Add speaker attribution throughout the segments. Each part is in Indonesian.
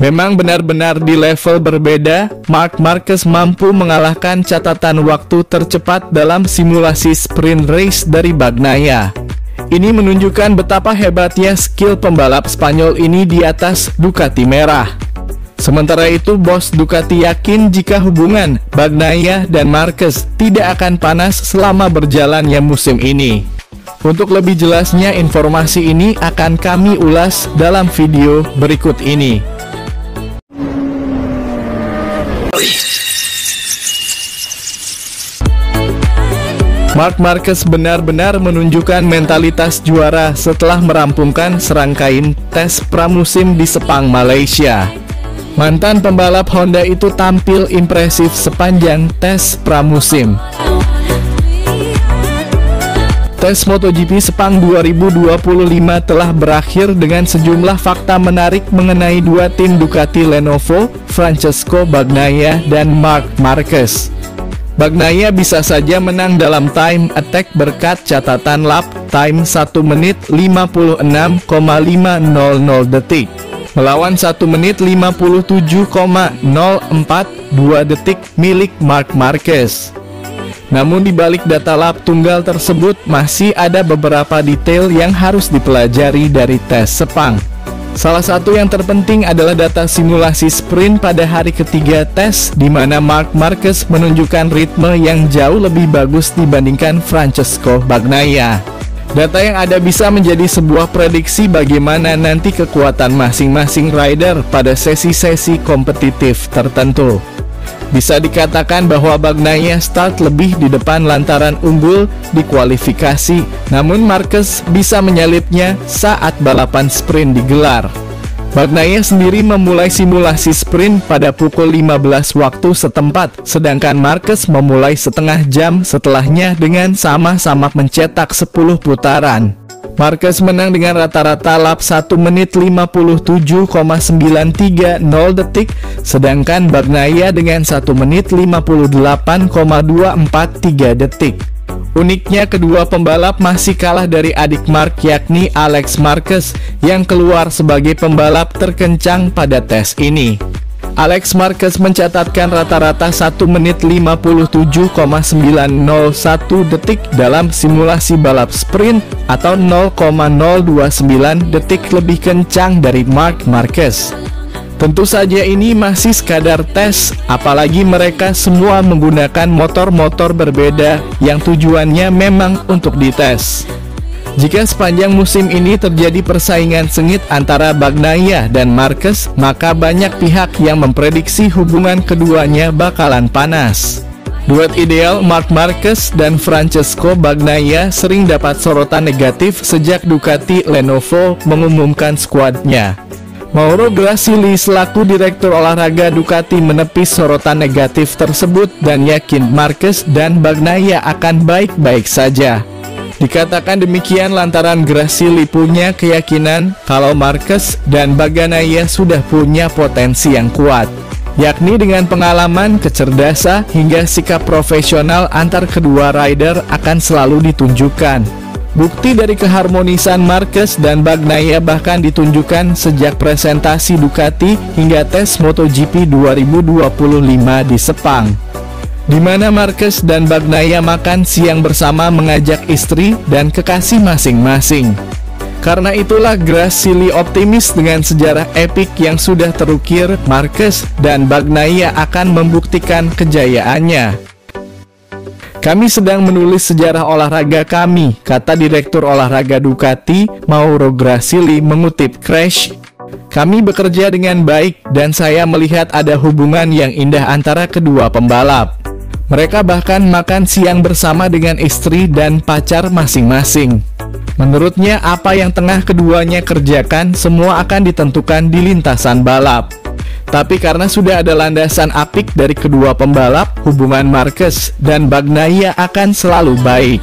Speaker 1: Memang benar-benar di level berbeda, Marc Marquez mampu mengalahkan catatan waktu tercepat dalam simulasi sprint race dari Bagnaia. Ini menunjukkan betapa hebatnya skill pembalap Spanyol ini di atas Ducati merah. Sementara itu, bos Ducati yakin jika hubungan Bagnaia dan Marquez tidak akan panas selama berjalannya musim ini. Untuk lebih jelasnya, informasi ini akan kami ulas dalam video berikut ini. Marc Marquez benar-benar menunjukkan mentalitas juara setelah merampungkan serangkaian tes pramusim di Sepang, Malaysia. Mantan pembalap Honda itu tampil impresif sepanjang tes pramusim. Tes MotoGP Sepang 2025 telah berakhir dengan sejumlah fakta menarik mengenai dua tim Ducati Lenovo, Francesco Bagnaia dan Marc Marquez. Bagnaia bisa saja menang dalam time attack berkat catatan lap time 1 menit 56,500 detik melawan 1 menit 57,042 detik milik Marc Marquez. Namun di balik data lap tunggal tersebut masih ada beberapa detail yang harus dipelajari dari tes Sepang. Salah satu yang terpenting adalah data simulasi sprint pada hari ketiga tes, di mana Marc Marquez menunjukkan ritme yang jauh lebih bagus dibandingkan Francesco Bagnaia. Data yang ada bisa menjadi sebuah prediksi bagaimana nanti kekuatan masing-masing rider pada sesi-sesi kompetitif tertentu. Bisa dikatakan bahwa Bagnaia start lebih di depan lantaran unggul di kualifikasi, namun Marquez bisa menyalipnya saat balapan sprint digelar. Bagnaia sendiri memulai simulasi sprint pada pukul 15 waktu setempat, sedangkan Marquez memulai setengah jam setelahnya dengan sama-sama mencetak 10 putaran. Marquez menang dengan rata-rata lap 1 menit 57,930 detik, sedangkan Bagnaia dengan 1 menit 58,243 detik. Uniknya, kedua pembalap masih kalah dari adik Marc, yakni Alex Marquez, yang keluar sebagai pembalap terkencang pada tes ini. Alex Marquez mencatatkan rata-rata 1 menit 57,901 detik dalam simulasi balap sprint atau 0,029 detik lebih kencang dari Marc Marquez. Tentu saja ini masih sekadar tes, apalagi mereka semua menggunakan motor-motor berbeda yang tujuannya memang untuk dites. Jika sepanjang musim ini terjadi persaingan sengit antara Bagnaia dan Marquez, maka banyak pihak yang memprediksi hubungan keduanya bakalan panas. Duet ideal Marc Marquez dan Francesco Bagnaia sering dapat sorotan negatif sejak Ducati Lenovo mengumumkan skuadnya. Mauro Gracili selaku direktur olahraga Ducati menepis sorotan negatif tersebut dan yakin Marquez dan Bagnaia akan baik-baik saja. Dikatakan demikian lantaran Gracili punya keyakinan kalau Marquez dan Bagnaia sudah punya potensi yang kuat, yakni dengan pengalaman, kecerdasan, hingga sikap profesional antar kedua rider akan selalu ditunjukkan. Bukti dari keharmonisan Marquez dan Bagnaia bahkan ditunjukkan sejak presentasi Ducati hingga tes MotoGP 2025 di Sepang, di mana Marquez dan Bagnaia makan siang bersama mengajak istri dan kekasih masing-masing. Karena itulah Gracili optimis dengan sejarah epik yang sudah terukir, Marquez dan Bagnaia akan membuktikan kejayaannya. Kami sedang menulis sejarah olahraga kami, kata Direktur Olahraga Ducati, Mauro Gracili mengutip Crash. Kami bekerja dengan baik dan saya melihat ada hubungan yang indah antara kedua pembalap. Mereka bahkan makan siang bersama dengan istri dan pacar masing-masing. Menurutnya apa yang tengah keduanya kerjakan semua akan ditentukan di lintasan balap. Tapi karena sudah ada landasan apik dari kedua pembalap, hubungan Marquez dan Bagnaia akan selalu baik.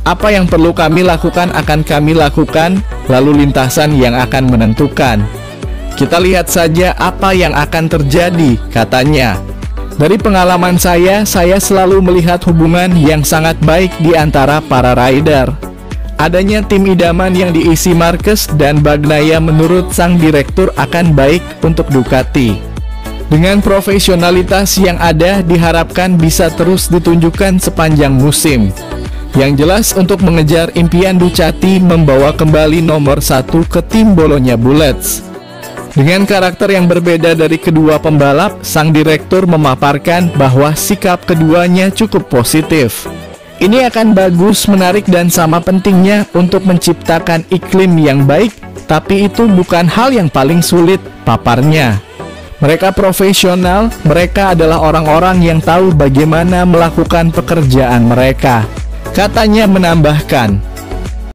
Speaker 1: Apa yang perlu kami lakukan akan kami lakukan, lalu lintasan yang akan menentukan. Kita lihat saja apa yang akan terjadi, katanya. Dari pengalaman saya selalu melihat hubungan yang sangat baik di antara para rider. Adanya tim idaman yang diisi Marquez dan Bagnaia menurut sang direktur akan baik untuk Ducati. Dengan profesionalitas yang ada diharapkan bisa terus ditunjukkan sepanjang musim. Yang jelas untuk mengejar impian Ducati membawa kembali nomor 1 ke tim Bologna Bullets. Dengan karakter yang berbeda dari kedua pembalap, sang direktur memaparkan bahwa sikap keduanya cukup positif. Ini akan bagus, menarik dan sama pentingnya untuk menciptakan iklim yang baik, tapi itu bukan hal yang paling sulit, paparnya. Mereka profesional, mereka adalah orang-orang yang tahu bagaimana melakukan pekerjaan mereka. Katanya menambahkan,